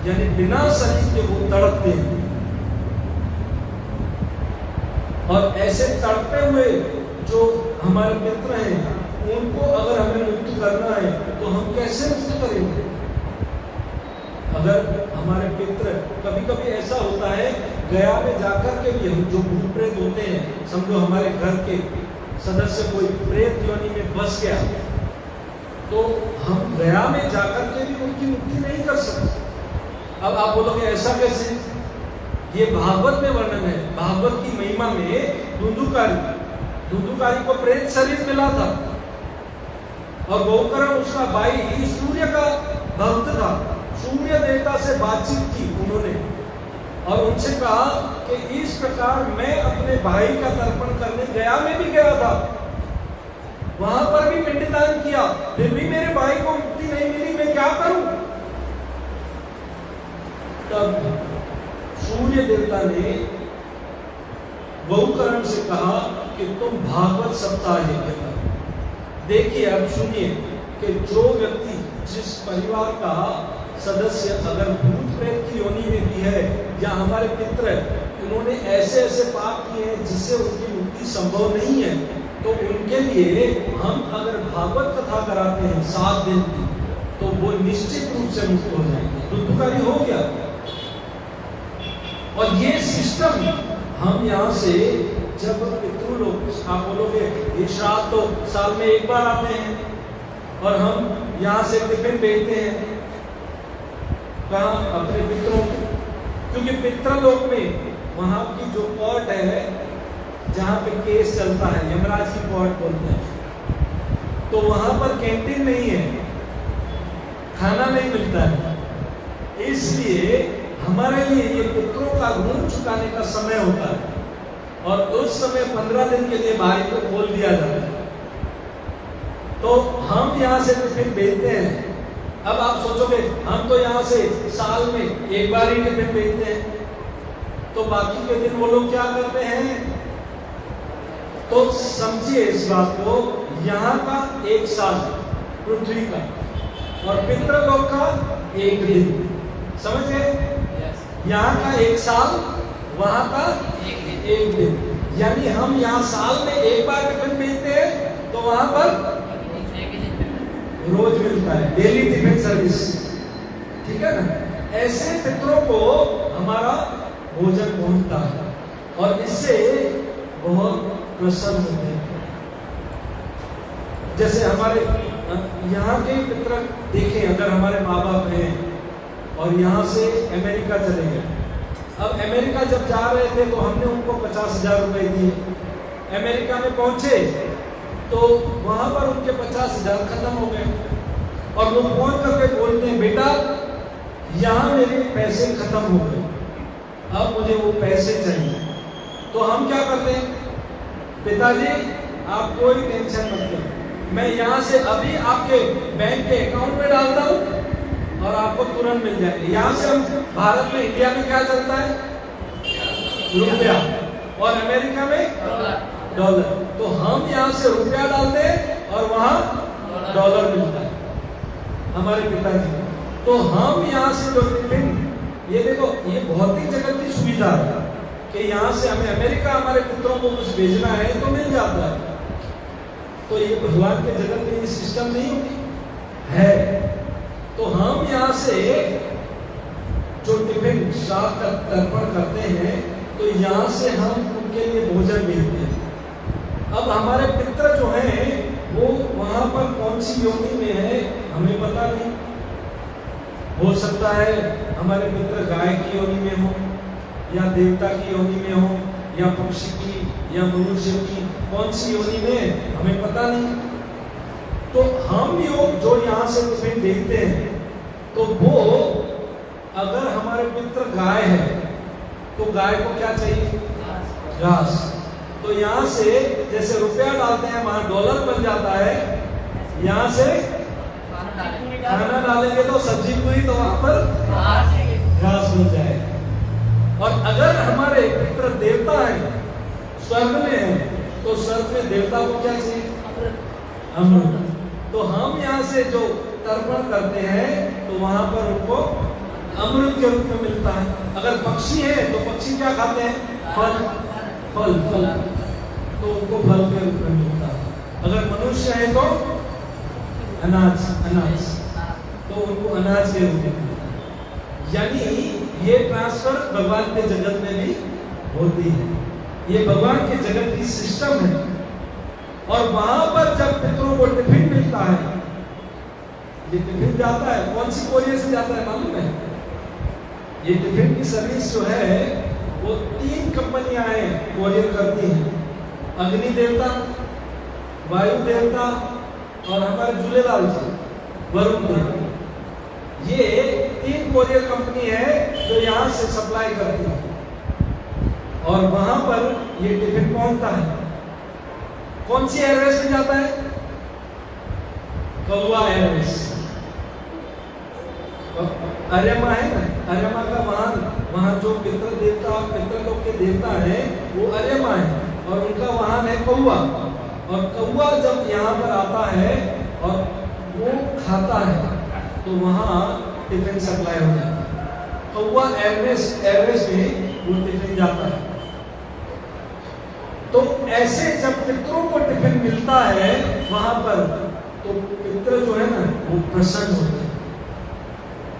यानी बिना शरीर के वो तड़पते हैं, और ऐसे तड़पे हुए जो हमारे मित्र हैं उनको अगर हमें मुक्त करना है तो हम कैसे मुक्त करेंगे? अगर हमारे पितर, कभी कभी ऐसा होता है गया में जाकर के भी हम जो भूत प्रेत होते हैं, समझो हमारे घर के सदस्य कोई प्रेत योनि में फंस गया, तो हम गया में जाकर के भी उनकी मुक्ति नहीं कर सकते। अब आप बोलोगे ऐसा कैसे? ये भागवत में वर्णन है, भागवत की महिमा में धुंधुकारी को प्रेत शरीर मिला था और गोकर्ण उसका भाई सूर्य का भक्त था। सूर्य देवता से बातचीत की उन्होंने और उनसे कहा कि इस प्रकार मैं अपने भाई का तर्पण करने गया में भी गया था, वहां पर भी पिंडदान किया, फिर भी मेरे भाई को मुक्ति नहीं मिली, मैं क्या करूं? तब सूर्य देवता ने गोकर्ण से कहा कि तुम भागवत सप्ताह यज्ञ करो। देखिए अब सुनिए कि जो व्यक्ति, जिस परिवार का सदस्य अगर भूत प्रेत की योनि में भी है या हमारे पितर उन्होंने ऐसे ऐसे पाप किए हैं जिससे उनकी मुक्ति संभव नहीं है, तो उनके लिए हम अगर भागवत कथा कराते हैं 7 दिन की, तो वो निश्चित रूप से मुक्त हो जाएंगे। दुखकारी हो गया। और ये सिस्टम हम यहाँ से जब पितृ लोग, आप बोलोगे ये श्राद्ध तो साल में एक बार आते हैं और हम यहाँ से टिफिन भेजते हैं, कहाँ? अपने पितरों क्योंकि पितृलोक में वहां की जो कोर्ट है, जहां पे केस चलता है, यमराज की कोर्ट बोलते हैं, तो वहां पर कैंटीन नहीं है, खाना नहीं मिलता है। इसलिए हमारे लिए ये पितरों का ऋण चुकाने का समय होता है, और उस समय 15 दिन के लिए बारी को खोल दिया जाता है। तो हम यहाँ से टिफिन भेजते हैं। अब आप सोचोगे हम तो यहाँ से साल में एक बार ही टिफिन भेजते हैं, तो बाकी के दिन वो लोग क्या करते हैं? तो समझिए इस बात को, यहाँ का एक साल पृथ्वी का और पितृलोक का एक दिन, समझ गए? यहाँ का एक साल, वहां का एक दिन। यानी हम यहाँ साल में एक बार टिफिन भेजते हैं, तो वहां पर रोज मिलता है, डेली टिफिन सर्विस, ठीक है ना? ऐसे पितरों को हमारा भोजन पहुंचता है और इससे बहुत प्रसन्न होते हैं। जैसे हमारे यहाँ के पितर देखें, अगर हमारे माँ बाप हैं और यहाँ से अमेरिका चले गए, अब अमेरिका जब जा रहे थे तो हमने उनको 50,000 रुपए दिए। अमेरिका में पहुंचे तो वहां पर उनके 50,000 खत्म हो गए, और वो फोन करके बोलते हैं, बेटा यहाँ मेरे पैसे खत्म हो गए, अब मुझे वो पैसे चाहिए। तो हम क्या करते हैं? पिताजी आप कोई टेंशन मत लो, मैं यहाँ से अभी आपके बैंक के अकाउंट में डालता हूँ और आपको तुरंत मिल जाएगा। यहाँ से हम भारत में, इंडिया में क्या चलता है? रुपया, और अमेरिका में डॉलर। तो हम यहाँ से रुपया डालते हैं और वहां डॉलर मिलता है हमारे पिताजी। तो हम यहाँ से जो टिफिन, ये देखो ये भौतिक जगत की सुविधा है कि यहाँ से हमें अमेरिका हमारे पुत्रों को कुछ भेजना है तो मिल जाता है। तो ये भगवान के जगत में ये सिस्टम नहीं है। तो हम यहाँ से जो टिफिन श्राद्ध का तर्पण करते हैं, तो यहाँ से हम उनके लिए भोजन भेजते हैं। अब हमारे पितर जो हैं वो वहां पर कौन सी योनि में है हमें पता नहीं। हो सकता है हमारे पितर गाय की योनि में हो, या देवता की योनि में हो, या पक्षी की, या मनुष्य की, कौन सी योनि में हमें पता नहीं। तो हम जो यहाँ से टिफिन देखते हैं, तो वो अगर हमारे पितर गाय है तो गाय को क्या चाहिए? घास। तो यहाँ से जैसे रुपया डालते हैं वहां डॉलर बन जाता है, यहाँ से खाना डालेंगे तो सब्जी पूरी, तो वहां पर घास बन जाएगा। और अगर हमारे पितर देवता है, स्वर्ग में है, तो स्वर्ग में देवता को क्या चाहिए? अमृत। तो हम यहाँ से जो तर्पण करते हैं तो वहां पर उनको अमृत के रूप में मिलता है। अगर पक्षी है तो पक्षी क्या खाते हैं? फल, फल, फल, तो उनको फल के रूप में मिलता है। अगर मनुष्य है तो अनाज, अनाज, तो उनको अनाज के रूप में मिलता है। यानी ये ट्रांसफर भगवान के जगत में भी होती है। ये भगवान के जगत की सिस्टम है। और वहां पर जब पितरों को टिफिन मिलता है, ये टिफिन जाता है, कौन सी कोरियर से जाता है मालूम है? ये टिफिन की सर्विस जो है वो 3 कंपनियां कोरियर करती हैं। अग्नि देवता, वायु देवता और हमारे झूलेलाल जी, वरुण देव। ये 3 कोरियर कंपनी है जो यहाँ से सप्लाई करती है, और वहां पर ये टिफिन पहुंचता है। कौन सी एयरवेज में जाता है? कौवा एयरवेज। अरेमा है ना, अरेमा का वहां जो पितृ देवता, पितृलोक के देवता है वो अरेमा है, और उनका वाहन है कौवा। और कौवा जब यहाँ पर आता है और वो खाता है, तो वहां टिफिन सप्लाई हो जाता है। कौवा एयरवेज में वो टिफिन जाता है। तो ऐसे जब पितरों को टिफिन मिलता है वहां पर, तो पितर जो है ना वो प्रसन्न होते हैं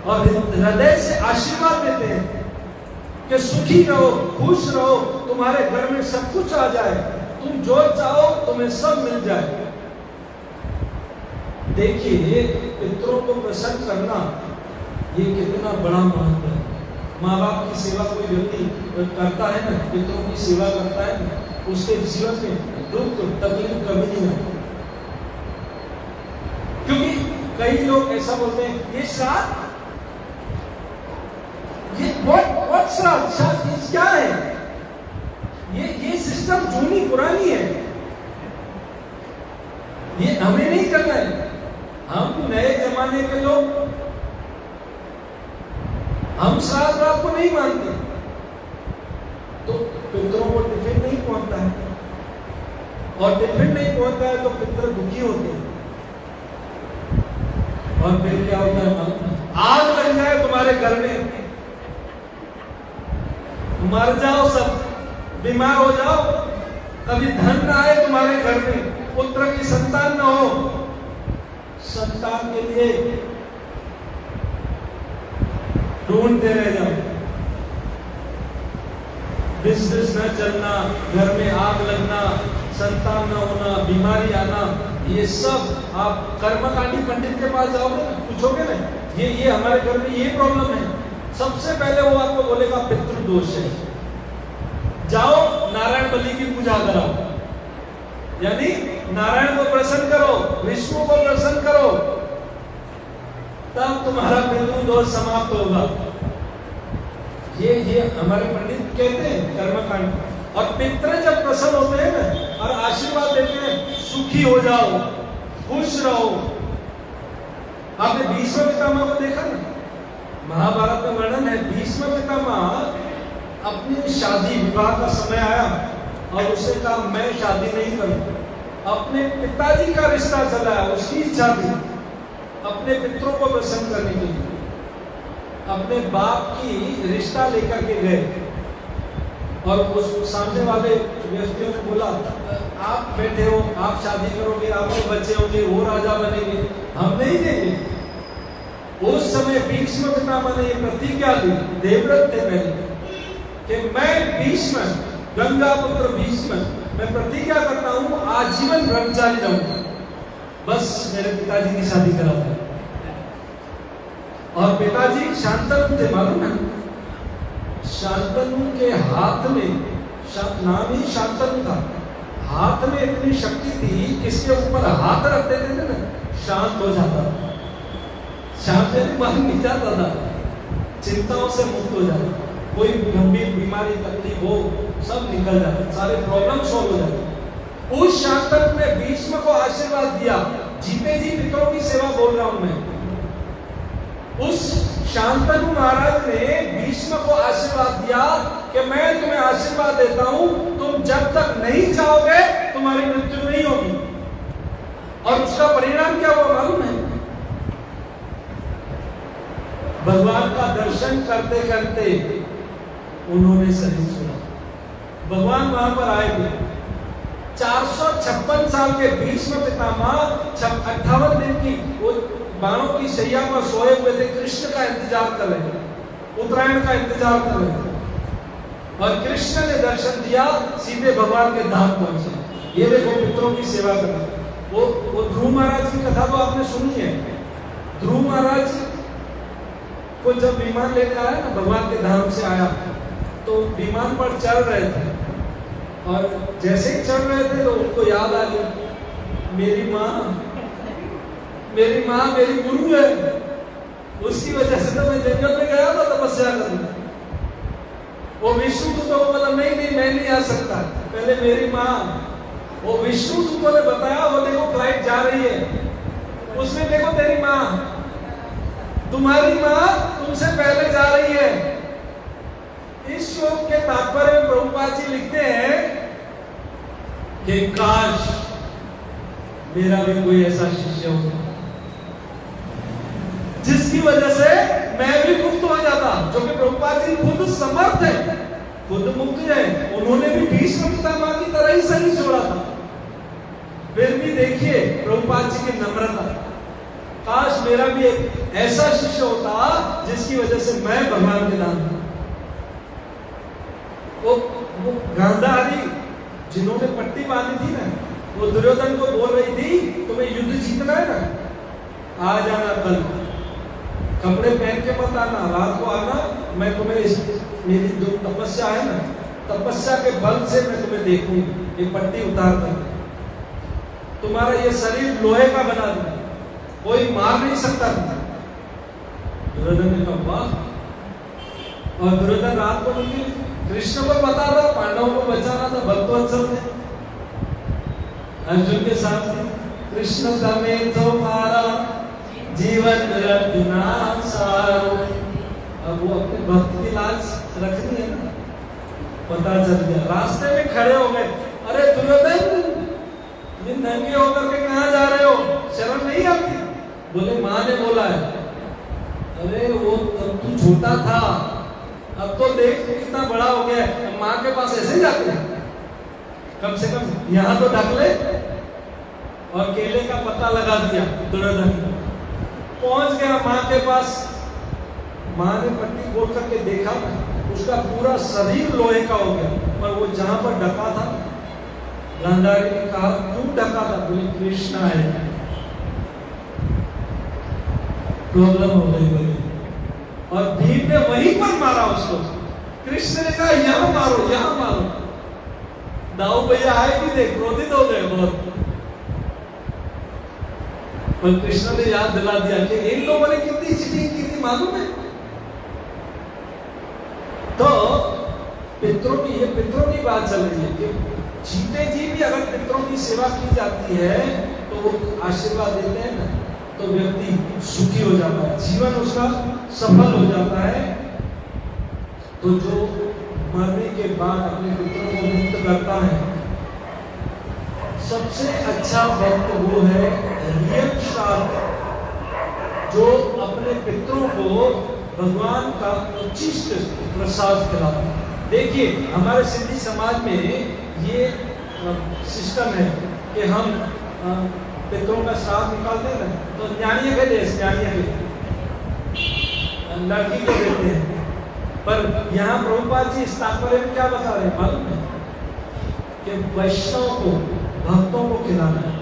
और हृदय से आशीर्वाद देते हैं कि सुखी रहो, खुश रहो, तुम्हारे घर में सब कुछ आ जाए, तुम जो चाहो तुम्हें सब मिल जाए। देखिए पितरों को प्रसन्न करना ये कितना बड़ा महत्व है। माँ बाप की सेवा कोई व्यक्ति करता है ना, पितरों की सेवा करता है ना, उसके जीवन में दुख तकलीफ कभी नहीं आती। क्योंकि कई लोग ऐसा बोलते हैं ये श्राद्ध, ये what श्राद्ध क्या है? ये सिस्टम जूनी पुरानी है, ये हमें नहीं करना है। हम नए जमाने के लोग, हम श्राद्ध रात को नहीं मानते, तो पितरों को टिफिन नहीं पहुंचता है, और टिफिन नहीं पहुंचता है तो पितर दुखी होते हैं। और फिर क्या होता है? आग लग जाए तुम्हारे घर में, मर जाओ सब, बीमार हो जाओ, कभी धन ना आए तुम्हारे घर में, पुत्र की संतान ना हो, संतान के लिए ढूंढते रह जाओ, बिजनेस न चलना, घर में आग लगना, संतान न होना, बीमारी आना, ये सब आप कर्मकांडी पंडित के पास जाओगे ना, पूछोगे ना, ये हमारे घर में ये प्रॉब्लम है, सबसे पहले वो आपको बोलेगा पितृदोष है। जाओ नारायण बलि की पूजा कराओ, यानी नारायण को प्रसन्न करो, विष्णु को प्रसन्न करो, तब तुम्हारा पितृदोष समाप्त होगा। ये हमारे पंडित कहते हैं कर्मकांड। और पितर जब प्रसन्न होते हैं ना और आशीर्वाद देते हैं, सुखी हो जाओ, खुश रहो। आपने भीष्म पितामह को देखा ना, महाभारत में वर्णन है, भीष्म पितामह अपनी शादी विवाह का समय आया और उसने कहा मैं शादी नहीं करूं। अपने पिताजी का रिश्ता चला है, उसकी इच्छा थी, अपने पितरों को प्रसन्न करने के लिए अपने बाप की रिश्ता लेकर के गए और उस सामने वाले व्यक्तियों ने बोला आप बैठे हो, आप शादी करोगे, आपके बच्चे होंगे, वो राजा बनेंगे, हम नहीं देंगे। उस समय भीष्म पितामह ने ये प्रतिज्ञा ली, देवव्रत थे पहले, कि मैं भीष्म, गंगा पुत्र भीष्म, मैं प्रतिज्ञा करता हूं आजीवन ब्रह्मचारी रहूंगा, बस मेरे पिताजी की शादी करा दो। और पिताजी शांतनु थे, मालूम है? शांतनु के हाथ में, नाम ही शांतनु था, हाथ में इतनी शक्ति थी, किसके ऊपर हाथ रख देते थे ना, शांत हो जाता, शांत मन नहीं जाता था, चिंताओं से मुक्त हो जाता, कोई गंभीर बीमारी तकलीफ हो सब निकल जाता, सारे प्रॉब्लम सॉल्व हो जाते। उस शांतनु ने भीष्म को आशीर्वाद दिया, जीते जी पितरों की सेवा बोल रहा हूं मैं। उस शांतनु महाराज ने भीष्म को आशीर्वाद दिया कि मैं तुम्हें आशीर्वाद देता हूं, तुम जब तक नहीं चाहोगे तुम्हारी मृत्यु नहीं होगी। और उसका परिणाम क्या हुआ मालूम है? भगवान का दर्शन करते करते उन्होंने शरीर छोड़ा। भगवान वहां पर आए थे, 456 साल के भीष्म पितामह 58 दिन की वो बाणों की शैया पर सोए हुए थे, कृष्ण का इंतजार कर रहे थे, उत्तरायण का इंतजार कर रहे थे, और कृष्ण ने दर्शन दिया, सीधे भगवान के धाम पहुंचे। ये देखो पितरों की सेवा करना। वो ध्रुव महाराज की कथा तो आपने सुनी है। ध्रुव महाराज को जब विमान लेने आया ना, भगवान के धाम से आया, तो विमान पर चढ़ रहे थे, और जैसे ही चढ़ रहे थे तो उनको याद आ गई, मेरी माँ मेरी गुरु है, उसकी वजह से तो मैं जंगल में गया था तपस्या करने। वो विष्णु दूतों को बोला नहीं मैं नहीं आ सकता, पहले मेरी माँ। वो विष्णु दूतों ने बताया, वो देखो फ्लाइट जा रही है, उसने देखो तेरी माँ, तुम्हारी माँ तुमसे पहले जा रही है। इस श्लोक के तात्पर्य में प्रभुपाद जी लिखते हैं कि काश मेरा भी कोई ऐसा शिष्य होता जिसकी वजह से मैं भी मुक्त हो जाता, जो कि प्रभुपाद जी खुद समर्थ है, खुद मुक्त है, उन्होंने भी भीष्म पितामह की तरह ही शरीर छोड़ा था। फिर भी देखिए प्रभुपाद जी की नम्रता, काश मेरा भी एक ऐसा शिष्य होता जिसकी वजह से मैं भगवान के नाम। वो गांधारी जिन्होंने पट्टी बांधी थी ना, वो दुर्योधन को बोल रही थी तुम्हें युद्ध जीतना है ना, आ जाना कपड़े पहन के मत आना, रात को आना, मैं तुम्हें मेरी जो तपस्या है ना, तपस्या के बल से मैं तुम्हें देखूंगी, ये पट्टी उतार कर तुम्हारा ये शरीर लोहे का बना दूंगा, कोई मार नहीं सकता। दुर्योधन ने कहा वाह। और दुर्योधन रात को मुझे कृष्ण को पता था पांडवों को बचाना था, भक्तवत्सल ने अर्जुन के साथ कृष्ण तमें तुम्हारा जीवन रखना सारो। अब वो अपने भक्त की लाज रखनी है ना, पता चल गया। रास्ते में खड़े हो गए, अरे दुर्योधन ये नंगे होकर के कहाँ जा रहे हो, शर्म नहीं आती? बोले माँ ने बोला है। अरे वो तब तू छोटा था, अब तो देख कितना बड़ा हो गया है, माँ के पास ऐसे जाते हैं, कम से कम यहाँ तो ढक ले। और केले का पत्ता लगा दिया दुर्योधन, पहुंच गया माँ के पास। माँ ने पट्टी खोल करके देखा, उसका पूरा शरीर लोहे का हो गया, पर वो जहां पर ढका था, गांधारी ने कहा क्यों ढका था? बोले कृष्ण है, प्रॉब्लम हो गई बोले। और भीम ने वहीं पर मारा उसको। कृष्ण ने कहा यहां मारो, यहां मारो। दाऊ भैया आए कि देख, क्रोधित हो गए बहुत। पर कृष्ण ने याद दिला दिया कि इन लोगों ने कितनी चीटिंग की थी मालूम है। तो पितरों की, ये पितरों की बात चल रही है कि जीते जी भी अगर पितरों की सेवा की जाती है तो वो आशीर्वाद देते हैं ना, तो व्यक्ति सुखी हो जाता है, जीवन उसका सफल हो जाता है। तो जो मरने के बाद अपने पितरों को मुक्त करता है, सबसे अच्छा वक्त वो है रियल श्राद्ध, जो अपने पितरों को भगवान का उच्चिष्ट प्रसाद खिलाता है। देखिए हमारे सिंधी समाज में ये सिस्टम है कि हम पितरों का श्राद्ध निकालते हैं ना, तो न्याणिया के देश, न्याणिया के लड़की को देते हैं। पर यहाँ प्रभुपाद जी इस तात्पर्य में क्या बता रहे हैं मालूम है? कि वैष्णव को, भक्तों को खिलाना है,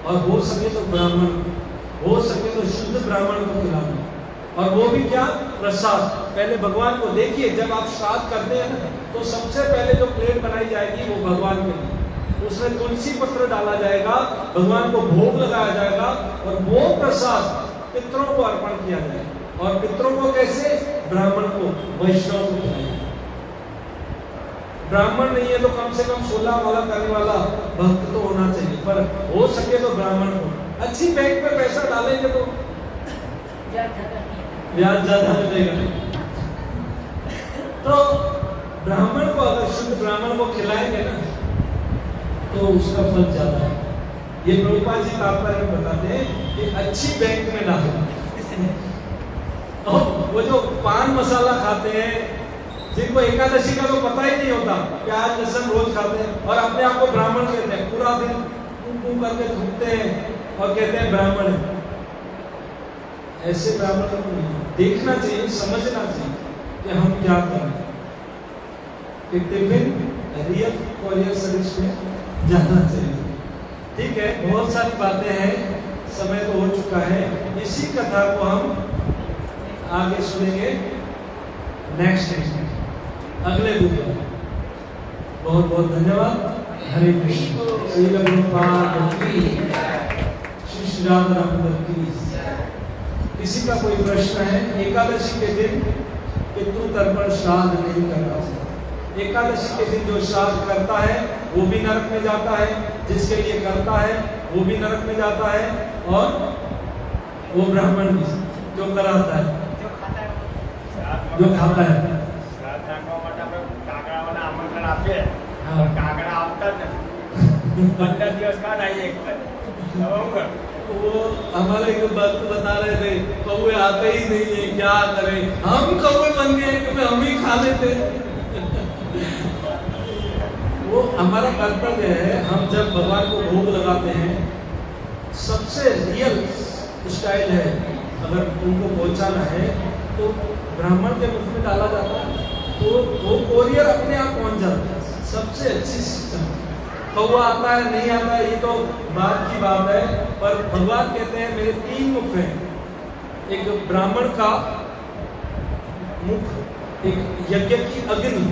और हो सके तो ब्राह्मण, हो सके तो शुद्ध ब्राह्मण को खिलाना, और वो भी क्या? प्रसाद। पहले भगवान को देखिए, जब आप श्राद्ध करते हैं ना, तो सबसे पहले जो प्लेट बनाई जाएगी वो भगवान के लिए, उसमें तुलसी पत्र डाला जाएगा, भगवान को भोग लगाया जाएगा, और वो प्रसाद पितरों को अर्पण किया जाएगा। और पितरों को कैसे? ब्राह्मण को, वैष्णव को खिलाएंगे। ब्राह्मण नहीं है तो कम से कम 16 वाला करने वाला भक्त तो होना चाहिए, पर हो सके तो ब्राह्मण को। अच्छी बैंक में पैसा डालेंगे तो ब्याज ज्यादा मिलेगा। तो ब्राह्मण को, अगर शुद्ध ब्राह्मण को खिलाएंगे ना, तो उसका फल ज्यादा है। ये प्रभुपाद जी तात्पर्य में बताते हैं कि अच्छी बैंक में डालो। वो जो पान मसाला खाते हैं, जिनको एकादशी का तो पता ही नहीं होता, प्याज लहसुन रोज खाते हैं और अपने आप को ब्राह्मण कहते हैं, पूरा दिन कुंकू करके थूकते हैं और कहते हैं ब्राह्मण है। ऐसे ब्राह्मण को देखना चाहिए, समझना चाहिए कि हम क्या करें। कि टिफिन रियल कोरियर सर्विस में जाना चाहिए। ठीक है, बहुत सारी बातें हैं, समय तो हो चुका है। इसी कथा को हम आगे सुनेंगे नेक्स्ट अगले बुधवार। बहुत बहुत धन्यवाद। हरे कृष्ण। श्री प्रभुपाद की, श्री राम दामोदर की। किसी का कोई प्रश्न है? एकादशी के दिन पितृ तर्पण श्राद्ध नहीं करना चाहिए। एकादशी के दिन जो श्राद्ध करता है वो भी नरक में जाता है, जिसके लिए करता है वो भी नरक में जाता है, और वो ब्राह्मण भी जो कराता है, जो खाता है। वो हमारे एक भक्त बता रहे थे, कौवे आते ही नहीं है, क्या करें? हम कौवे बन गए कि हम ही खा लेते। वो हमारा कर्तव्य है, हम जब भगवान को भोग लगाते हैं, सबसे रियल स्टाइल है, अगर उनको पहुंचाना है तो ब्राह्मण के मुख में डाला जाता है, तो वो कोरियर अपने आप पहुंच जाता है। सबसे अच्छी सिस्टम। कौवा आता है नहीं आता है ये तो बात की बात है, पर भगवान कहते हैं मेरे 3 मुख हैं, एक ब्राह्मण का मुख, एक यज्ञ की अग्नि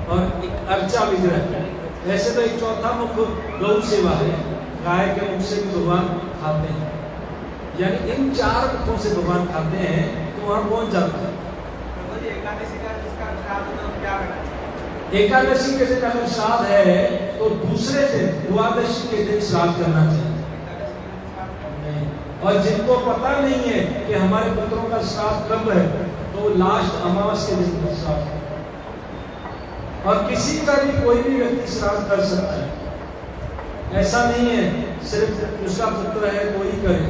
और एक अर्चा विग्रह। वैसे तो एक चौथा मुख गौ सेवा है, गाय के मुख से भी भगवान खाते हैं, यानी इन 4 मुखों से भगवान खाते हैं, तो वहां पहुंच जाते हैं। एकादशी के दिन अगर श्राद्ध है तो दूसरे दिन द्वादशी के दिन श्राद्ध करना चाहिए। और जिनको पता नहीं है कि हमारे पुत्रों का श्राद्ध कब है, तो लास्ट अमावस के दिन श्राद्ध। और किसी का भी कोई भी व्यक्ति श्राद्ध कर सकता है, ऐसा नहीं है सिर्फ उसका पुत्र है तो ही करे।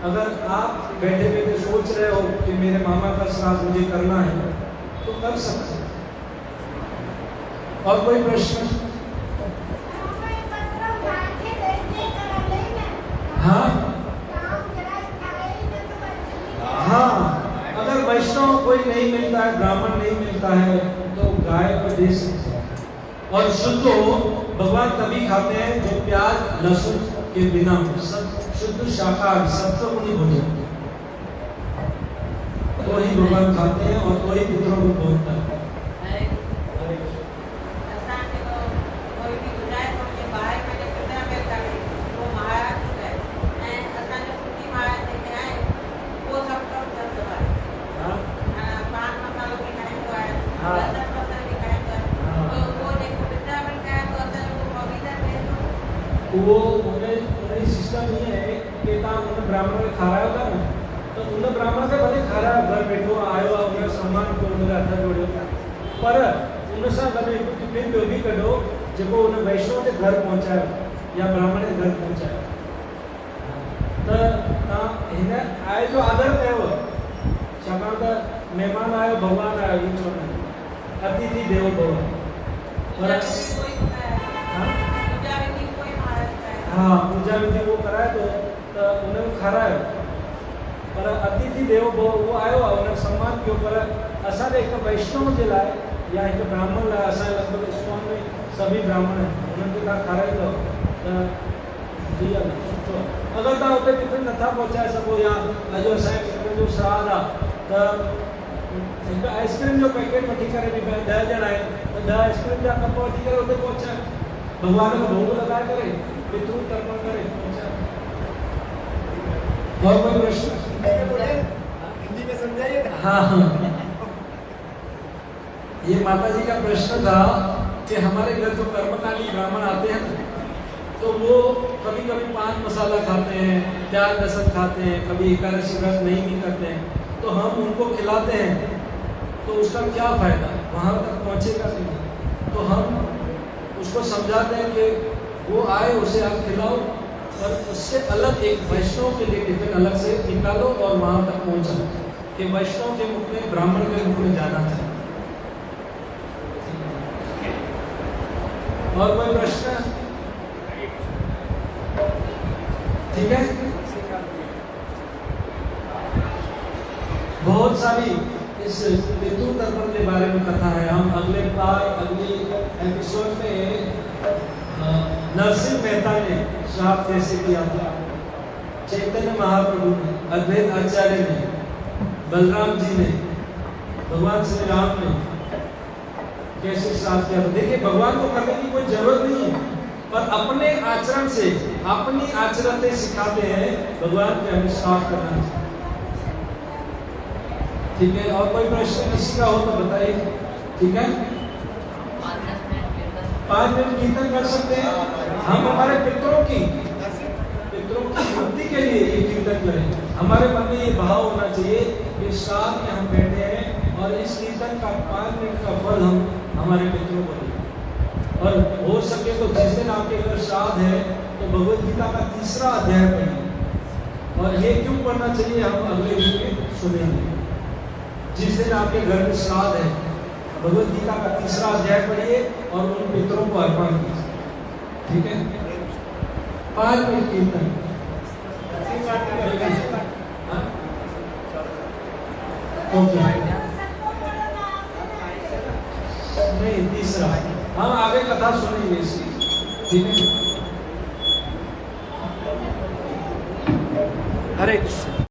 अगर आप बैठे बैठे सोच रहे हो कि मेरे मामा का श्राद्ध मुझे करना है, तो कर सकते हैं। और कोई प्रश्न? हाँ हाँ, अगर वैष्णव कोई नहीं मिलता है, ब्राह्मण नहीं मिलता है, तो गाय को दे सकते हैं। और शुद्ध हो भगवान तभी खाते हैं जो प्याज लहसुन के बिना शुद्ध शाकाहारी सत्वगुणी भोजन, तो ही भगवान खाते हैं और तो ही पुत्रों को भोगता है। वो उन्हें सिस्टम नहीं है कि उन्हें ब्राह्मण में खा रहा होगा ना, तो उन्हें ब्राह्मण से भले खा रहा है, घर बैठो आयो उन्हें सम्मान को उन्हें हथ जोड़ो, पर उन्हें साथ भले टिफिन जो भी कढो जो उन्हें वैष्णव के घर पहुंचायो या ब्राह्मण के घर पहुंचायो, तो हिन आए जो आदर कयो, छाकाणि त मेहमान आयो भगवान आयो, ये चवंदा अतिथि देवो भव। हाँ, पूजा विधि वो कराए तो उन्हें खारायो, पर अतिथि देवो भव वो आयो उन्हें सम्मान कयो। पर असां एक वैष्णव जे लाइ या एक ब्राह्मण लाइ, असां लगभग इस्कॉन में सभी ब्राह्मण हैं, उन्हनि खे तव्हां खाराईंदव त जी सुठो। अगरि तव्हां उते टिफिन नथा पहुचाए सघो या अॼु असांजे टिफिन जो श्राद्ध आहे त हिकु आइस्क्रीम जो पैकेट वठी करे बि 10 ॼणा आहिनि त 10 आइस्क्रीम जा कप वठी करे उते पहुचाए, भगवान खे भोग लॻाए करे पितृ तर्पण करे पहुंचाए। और कोई प्रश्न? हिंदी में समझाइए। हाँ, ये माता जी का प्रश्न था कि हमारे घर जो कर्मकाली ब्राह्मण आते हैं तो वो कभी कभी पान मसाला खाते हैं, प्याज लहसुन खाते हैं, कभी एकादशी व्रत नहीं भी करते हैं, तो हम उनको खिलाते हैं, तो उसका क्या फायदा, वहाँ तक पहुँचेगा नहीं। तो हम उसको समझाते हैं कि वो आए उसे आप खिलाओ, और उससे अलग एक वैष्णव के लिए टिफिन अलग से निकालो और वहाँ तक पहुँचाओ कि वैष्णव के मुख में, ब्राह्मण के मुख में जाना चाहिए। और कोई प्रश्न? ठीक है, बहुत सारी इस पितृ तर्पण के बारे में कथा है। हम अगले एपिसोड में नरसिंह मेहता ने श्राद्ध कैसे किया था, चैतन्य महाप्रभु ने, अद्वैत आचार्य ने, बलराम जी ने, भगवान श्री राम ने कैसे श्राद्ध किया था। देखिए, भगवान को करने की कोई जरूरत नहीं है, पर अपने आचरण से, अपनी आचरण सिखाते हैं भगवान के हमें श्राद्ध करना चाहिए। ठीक है, और कोई प्रश्न किसी का हो तो बताइए। ठीक है, 5 मिनट कीर्तन कर सकते हैं। हम हमारे पितरों की मुक्ति के लिए ये कीर्तन करें। हमारे मन में ये भाव होना चाहिए कि श्राद्ध में हम बैठे हैं और इस कीर्तन का 5 मिनट का फल हम हमारे पितरों को दें। और हो सके तो जिस दिन आपके घर श्राद्ध है तो भगवद गीता का 3रा अध्याय पढ़िए। और ये क्यों पढ़ना चाहिए हम अगले वीक में सुनेंगे। जिस दिन आपके घर में श्राद्ध है, भगवद गीता का 3रा अध्याय पढ़िए और उन पितरों को अर्पण कीजिए। ठीक है, 5 मिनट कीर्तन। नहीं, 3रा हम आगे कथा सुनेंगे इसकी। ठीक है।